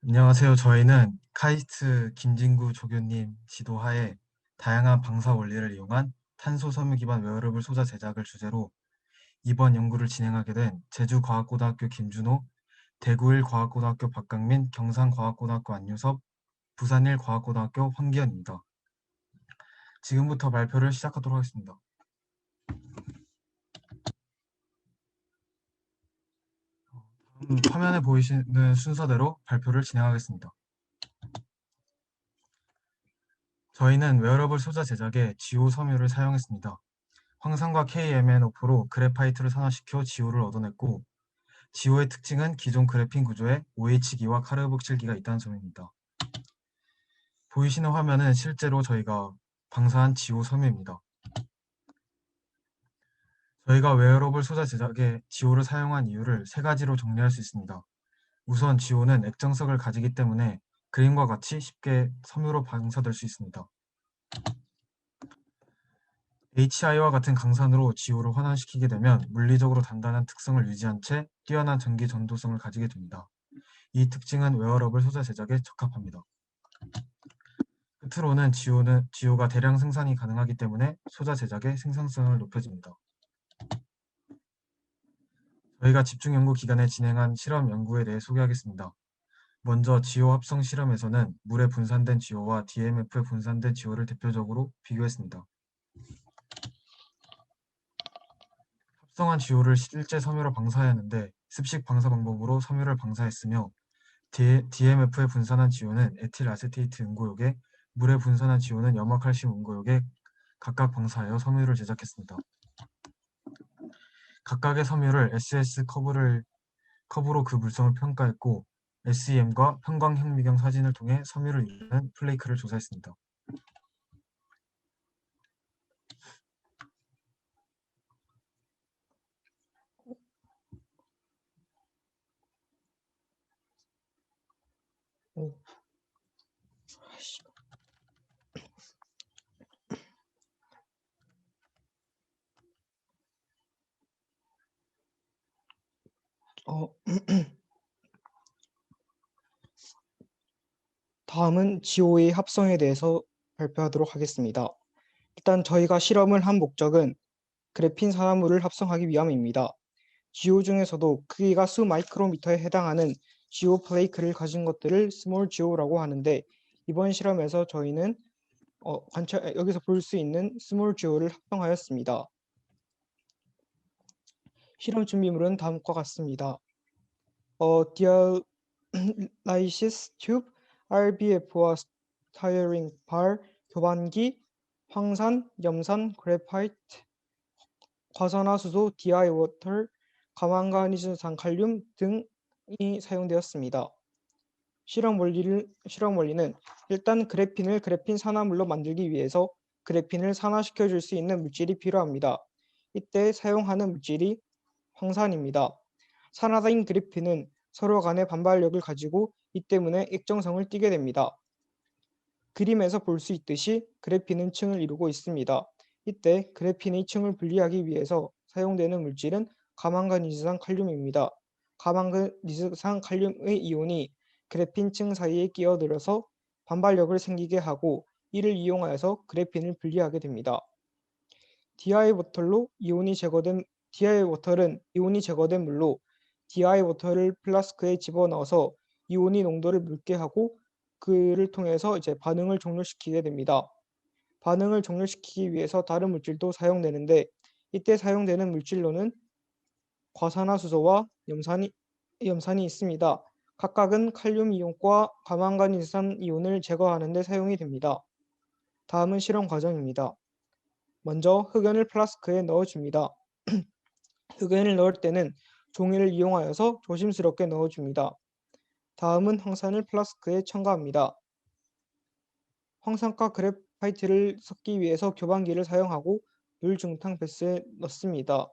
안녕하세요. 저희는 카이스트 김진구 조교님 지도하에 다양한 방사 원리를 이용한 탄소 섬유 기반 웨어러블 소자 제작을 주제로 이번 연구를 진행하게 된 제주과학고등학교 김준호, 대구1과학고등학교 박강민, 경상과학고등학교 안유섭, 부산1과학고등학교 황기현입니다. 지금부터 발표를 시작하도록 하겠습니다. 화면에 보이시는 순서대로 발표를 진행하겠습니다. 저희는 웨어러블 소자 제작에 지오 섬유를 사용했습니다. 황산과 KMnO4로 그래파이트를 산화시켜 지오를 얻어냈고, 지오의 특징은 기존 그래핀 구조에 OH기와 카르복실기가 있다는 점입니다. 보이시는 화면은 실제로 저희가 방사한 지오 섬유입니다. 저희가 웨어러블 소자 제작에 지오를 사용한 이유를 세 가지로 정리할 수 있습니다. 우선 지오는 액정석을 가지기 때문에 그림과 같이 쉽게 섬유로 방사될 수 있습니다. HI와 같은 강산으로 지오를 환원시키게 되면 물리적으로 단단한 특성을 유지한 채 뛰어난 전기 전도성을 가지게 됩니다. 이 특징은 웨어러블 소자 제작에 적합합니다. 끝으로는 지오가 대량 생산이 가능하기 때문에 소자 제작의 생산성을 높여줍니다. 저희가 집중 연구 기간에 진행한 실험 연구에 대해 소개하겠습니다. 먼저 지오 합성 실험에서는 물에 분산된 지오와 DMF에 분산된 지오를 대표적으로 비교했습니다. 합성한 지오를 실제 섬유로 방사하였는데 습식 방사 방법으로 섬유를 방사했으며 DMF에 분산한 지오는 에틸 아세테이트 응고욕에 물에 분산한 지오는 염화칼슘 응고욕에 각각 방사하여 섬유를 제작했습니다. 각각의 섬유를 SS 커브로 그 물성을 평가했고 SEM과 편광현미경 사진을 통해 섬유를 이루는 플레이크를 조사했습니다. 오, 어, 다음은 지오의 합성에 대해서 발표하도록 하겠습니다. 일단 저희가 실험을 한 목적은 그래핀 산화물을 합성하기 위함입니다. 지오 중에서도 크기가 수 마이크로미터에 해당하는 지오 플레이크를 가진 것들을 스몰 지오라고 하는데, 이번 실험에서 저희는 여기서 볼 수 있는 스몰 지오를 합성하였습니다. 실험 준비물은 다음과 같습니다. 디알라이시스 튜브, RBF와 스타이링 발, 교반기, 황산, 염산, 그래파이트, 과산화수소, 디아이워터, 가망가니즘산 칼륨 등이 사용되었습니다. 실험 원리는 일단 그래핀을 그래핀 산화물로 만들기 위해서 그래핀을 산화시켜 줄 수 있는 물질이 필요합니다. 이때 사용하는 물질이 황산입니다. 산화된 그래핀은 서로 간의 반발력을 가지고 이 때문에 액정성을 띠게 됩니다. 그림에서 볼 수 있듯이 그래핀은 층을 이루고 있습니다. 이때 그래핀의 층을 분리하기 위해서 사용되는 물질은 가망간이지산 칼륨입니다. 가망간이지산 칼륨의 이온이 그래핀 층 사이에 끼어들어서 반발력을 생기게 하고, 이를 이용하여서 그래핀을 분리하게 됩니다. DI 워터는 이온이 제거된 물로 DI 워터를 플라스크에 집어넣어서 이온이 농도를 묽게 하고 그를 통해서 이제 반응을 종료시키게 됩니다. 반응을 종료시키기 위해서 다른 물질도 사용되는데, 이때 사용되는 물질로는 과산화수소와 염산이 있습니다. 각각은 칼륨 이온과 가망간이산 이온을 제거하는 데 사용이 됩니다. 다음은 실험 과정입니다. 먼저 흑연을 플라스크에 넣어줍니다. 흑연을 넣을 때는 종이를 이용하여서 조심스럽게 넣어줍니다. 다음은 황산을 플라스크에 첨가합니다. 황산과 그래파이트를 섞기 위해서 교반기를 사용하고 물 중탕 배스에 넣습니다.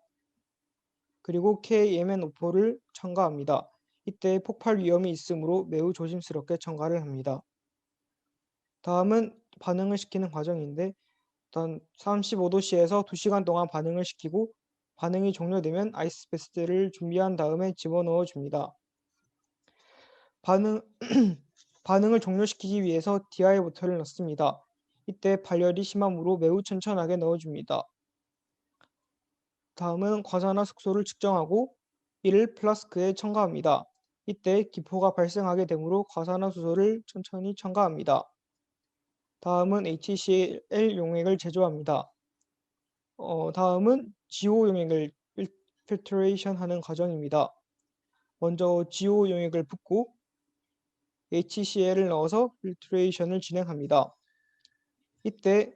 그리고 KMnO4를 첨가합니다. 이때 폭발 위험이 있으므로 매우 조심스럽게 첨가를 합니다. 다음은 반응을 시키는 과정인데, 일단 35도씨에서 2시간 동안 반응을 시키고 반응이 종료되면 아이스베스트를 준비한 다음에 집어넣어 줍니다. 반응 반응을 종료시키기 위해서 DI 워터를 넣습니다. 이때 발열이 심하므로 매우 천천하게 넣어줍니다. 다음은 과산화 숙소를 측정하고 이를 플라스크에 첨가합니다. 이때 기포가 발생하게 되므로 과산화수소를 천천히 첨가합니다. 다음은 HCl 용액을 제조합니다. 다음은 GO 용액을 필터레이션 하는 과정입니다. 먼저 GO 용액을 붓고 HCl을 넣어서 필터레이션을 진행합니다. 이때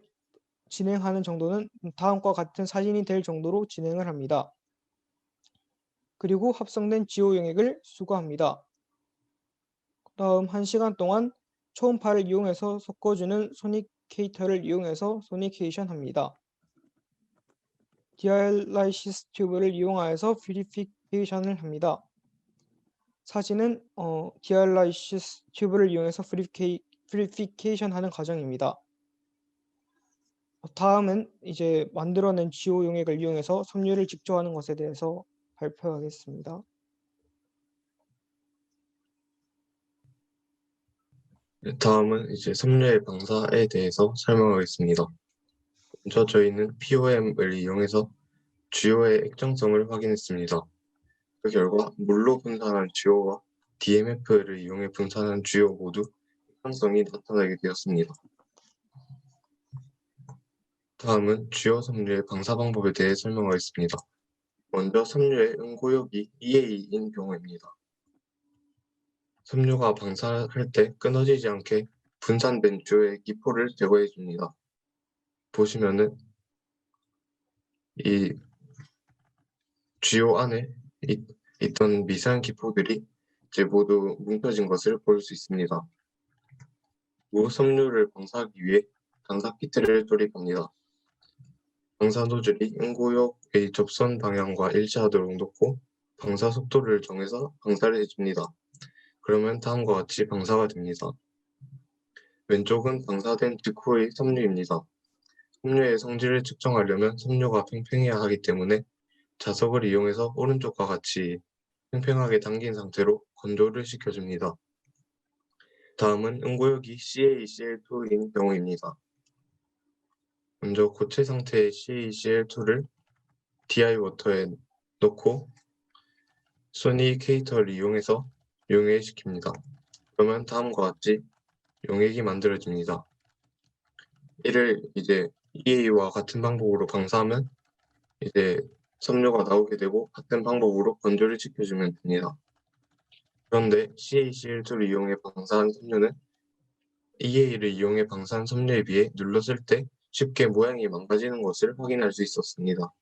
진행하는 정도는 다음과 같은 사진이 될 정도로 진행을 합니다. 그리고 합성된 GO 용액을 수거합니다. 다음 1시간 동안 초음파를 이용해서 섞어주는 소니케이터를 이용해서 소니케이션 합니다. 디알라이시스 튜브를 이용하여서 퓨리피케이션을 합니다. 사진은 디알라이시스 튜브를 이용해서 퓨리피케이션 하는 과정입니다. 다음은 이제 만들어낸 GO 용액을 이용해서 섬유를 직조하는 것에 대해서 발표하겠습니다. 다음은 이제 섬유의 방사에 대해서 설명하겠습니다. 먼저 저희는 POM을 이용해서 GO의 액정성을 확인했습니다. 그 결과 물로 분산한 GO와 DMF를 이용해 분산한 GO 모두 액정성이 나타나게 되었습니다. 다음은 주요 섬유의 방사 방법에 대해 설명하겠습니다. 먼저 섬유의 응고역이 EA인 경우입니다. 섬유가 방사할 때 끊어지지 않게 분산된 주요의 기포를 제거해 줍니다. 보시면은 이 주요 안에 있던 미세한 기포들이 이제 모두 뭉쳐진 것을 볼 수 있습니다. 무 섬유를 방사하기 위해 방사 키트를 조립합니다. 방사 노즐이 응고역의 접선 방향과 일치하도록 놓고 방사 속도를 정해서 방사를 해줍니다. 그러면 다음과 같이 방사가 됩니다. 왼쪽은 방사된 직후의 섬유입니다. 섬유의 성질을 측정하려면 섬유가 팽팽해야 하기 때문에 자석을 이용해서 오른쪽과 같이 팽팽하게 당긴 상태로 건조를 시켜줍니다. 다음은 응고역이 CaCl2인 경우입니다. 먼저 고체 상태의 CaCl2를 DI 워터에 넣고 소니케이터를 이용해서 용해시킵니다. 그러면 다음과 같이 용액이 만들어집니다. 이를 이제 EA와 같은 방법으로 방사하면 이제 섬유가 나오게 되고 같은 방법으로 건조를 시켜주면 됩니다. 그런데 CaCl2를 이용해 방사한 섬유는 EA를 이용해 방사한 섬유에 비해 눌렀을 때 쉽게 모양이 망가지는 것을 확인할 수 있었습니다.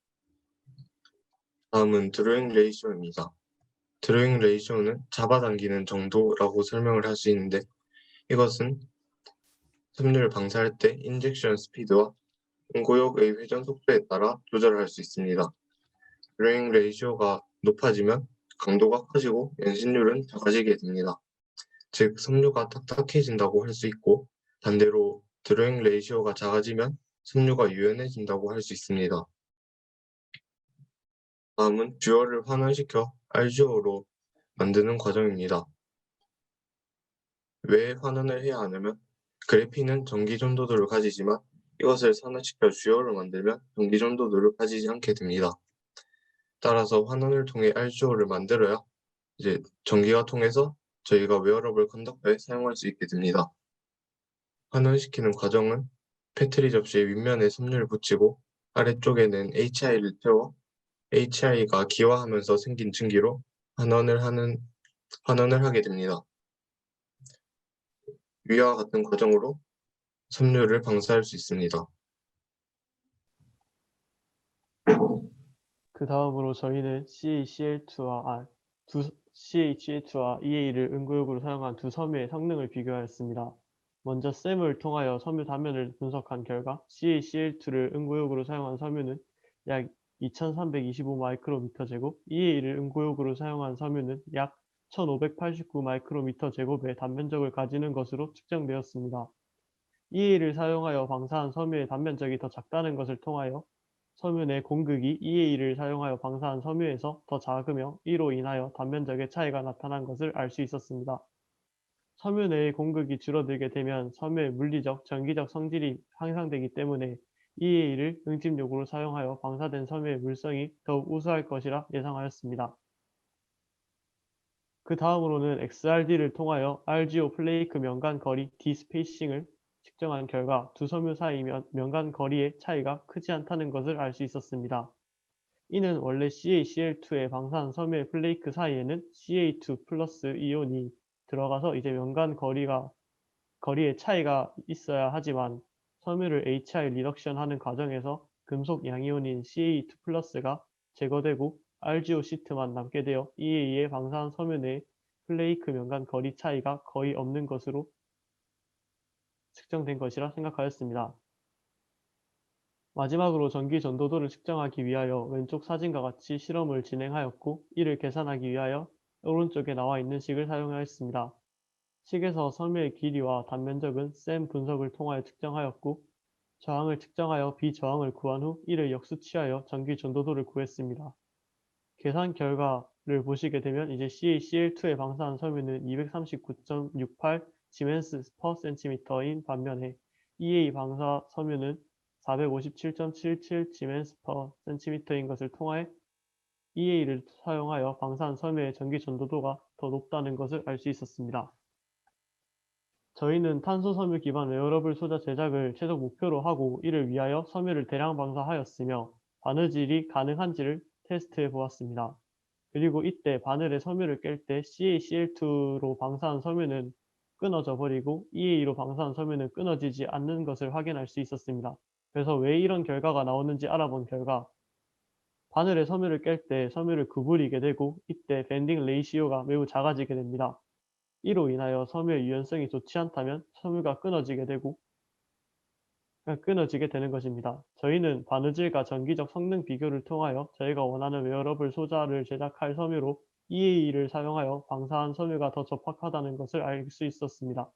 다음은 드로잉 레이쇼입니다. 드로잉 레이쇼는 잡아당기는 정도라고 설명을 할 수 있는데 이것은 섬유를 방사할 때 인젝션 스피드와 응고역의 회전 속도에 따라 조절할 수 있습니다. 드로잉 레이쇼가 높아지면 강도가 커지고 연신율은 작아지게 됩니다. 즉 섬유가 딱딱해진다고 할 수 있고 반대로 드로잉 레이시오가 작아지면 섬유가 유연해진다고 할 수 있습니다. 다음은 듀얼을 환원시켜 RGO로 만드는 과정입니다. 왜 환원을 해야 하냐면 그래핀은 전기 전도도를 가지지만 이것을 산화시켜 듀얼을 만들면 전기 전도도를 가지지 않게 됩니다. 따라서 환원을 통해 RGO를 만들어야 이제 전기가 통해서 저희가 웨어러블 컨덕터에 사용할 수 있게 됩니다. 환원시키는 과정은 패트리 접시의 윗면에 섬유를 붙이고 아래쪽에는 HI를 태워 HI가 기화하면서 생긴 증기로 환원을 하게 됩니다. 위와 같은 과정으로 섬유를 방사할 수 있습니다. 그 다음으로 저희는 CaCl2와 EA를 응고역으로 사용한 두 섬유의 성능을 비교하였습니다. 먼저 셈을 통하여 섬유 단면을 분석한 결과 CaCl2를 응고역으로 사용한 섬유는 약 2325 마이크로미터 제곱, EA를 응고역으로 사용한 섬유는 약 1589 마이크로미터 제곱의 단면적을 가지는 것으로 측정되었습니다. EA를 사용하여 방사한 섬유의 단면적이 더 작다는 것을 통하여 섬유 내 공극이 EA를 사용하여 방사한 섬유에서 더 작으며 이로 인하여 단면적의 차이가 나타난 것을 알 수 있었습니다. 섬유 내의 공극이 줄어들게 되면 섬유의 물리적, 전기적 성질이 향상되기 때문에 EA를 응집 요구로 사용하여 방사된 섬유의 물성이 더욱 우수할 것이라 예상하였습니다. 그 다음으로는 XRD를 통하여 RGO 플레이크 면간 거리 D 스페이싱을 측정한 결과 두 섬유 사이 면간 거리의 차이가 크지 않다는 것을 알 수 있었습니다. 이는 원래 CaCl2의 방사한 섬유의 플레이크 사이에는 Ca2 플러스 이온이 들어가서 이제 면간 거리의 차이가 있어야 하지만 섬유를 HI 리덕션 하는 과정에서 금속 양이온인 Ca2 플러스가 제거되고 RGO 시트만 남게 되어 EA의 방사한 섬유 내 플레이크 면간 거리 차이가 거의 없는 것으로 측정된 것이라 생각하였습니다. 마지막으로 전기 전도도를 측정하기 위하여 왼쪽 사진과 같이 실험을 진행하였고 이를 계산하기 위하여 오른쪽에 나와 있는 식을 사용하였습니다. 식에서 섬유의 길이와 단면적은 셈 분석을 통하여 측정하였고 저항을 측정하여 비저항을 구한 후 이를 역수치하여 전기 전도도를 구했습니다. 계산 결과를 보시게 되면 이제 CaCl2의 방사한 섬유는 239.68 지멘스 per cm인 반면에 EA 방사 섬유는 457.77 지멘스 per cm인 것을 통해 EA를 사용하여 방사한 섬유의 전기 전도도가 더 높다는 것을 알 수 있었습니다. 저희는 탄소 섬유 기반 웨어러블 소자 제작을 최종 목표로 하고 이를 위하여 섬유를 대량 방사하였으며 바느질이 가능한지를 테스트해 보았습니다. 그리고 이때 바늘에 섬유를 깰 때 CaCl2로 방사한 섬유는 끊어져 버리고 EA로 방사한 섬유는 끊어지지 않는 것을 확인할 수 있었습니다. 그래서 왜 이런 결과가 나오는지 알아본 결과 바늘에 섬유를 깰 때 섬유를 구부리게 되고 이때 밴딩 레이시오가 매우 작아지게 됩니다. 이로 인하여 섬유의 유연성이 좋지 않다면 섬유가 끊어지게 되는 것입니다. 저희는 바느질과 전기적 성능 비교를 통하여 저희가 원하는 웨어러블 소자를 제작할 섬유로 EA를 사용하여 방사한 섬유가 더 적합하다는 것을 알 수 있었습니다.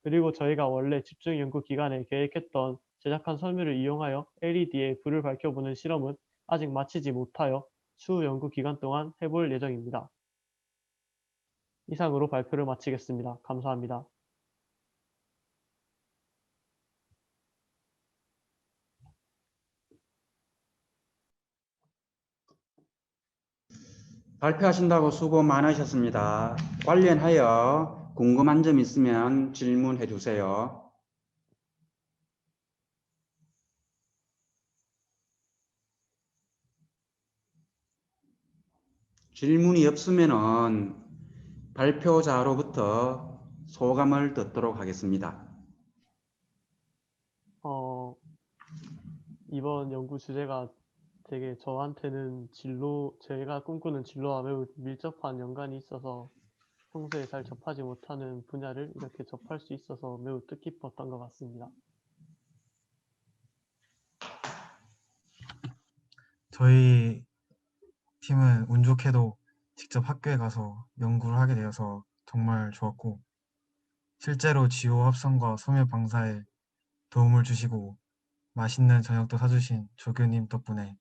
그리고 저희가 원래 집중 연구 기간에 계획했던 제작한 섬유를 이용하여 LED에 불을 밝혀보는 실험은 아직 마치지 못하여 추후 연구 기간 동안 해볼 예정입니다. 이상으로 발표를 마치겠습니다. 감사합니다. 발표하신다고 수고 많으셨습니다. 관련하여 궁금한 점 있으면 질문해 주세요. 질문이 없으면 발표자로부터 소감을 듣도록 하겠습니다. 이번 연구 주제가 되게 저한테는 제가 꿈꾸는 진로와 매우 밀접한 연관이 있어서 평소에 잘 접하지 못하는 분야를 이렇게 접할 수 있어서 매우 뜻깊었던 것 같습니다. 저희 팀은 운 좋게도 직접 학교에 가서 연구를 하게 되어서 정말 좋았고 실제로 지오 합성과 섬유 방사에 도움을 주시고 맛있는 저녁도 사주신 조교님 덕분에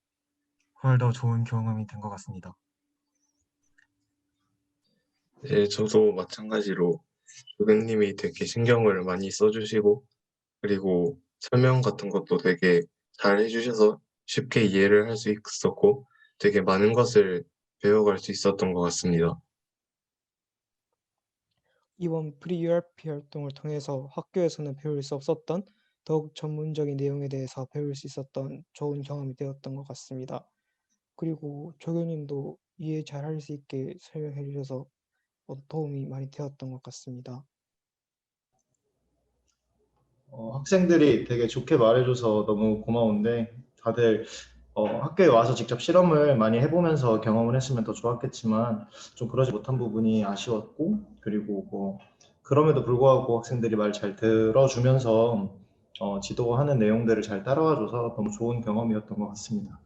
훨 더 좋은 경험이 된 것 같습니다. 네, 저도 마찬가지로 조교님이 되게 신경을 많이 써주시고 그리고 설명 같은 것도 되게 잘 해주셔서 쉽게 이해를 할 수 있었고 되게 많은 것을 배워갈 수 있었던 것 같습니다. 이번 프리-URP 활동을 통해서 학교에서는 배울 수 없었던 더욱 전문적인 내용에 대해서 배울 수 있었던 좋은 경험이 되었던 것 같습니다. 그리고 조교님도 이해 잘 할 수 있게 설명해 주셔서 도움이 많이 되었던 것 같습니다. 학생들이 되게 좋게 말해줘서 너무 고마운데 다들 학교에 와서 직접 실험을 많이 해보면서 경험을 했으면 더 좋았겠지만 좀 그러지 못한 부분이 아쉬웠고 그리고 뭐 그럼에도 불구하고 학생들이 말 잘 들어주면서 지도하는 내용들을 잘 따라와줘서 너무 좋은 경험이었던 것 같습니다.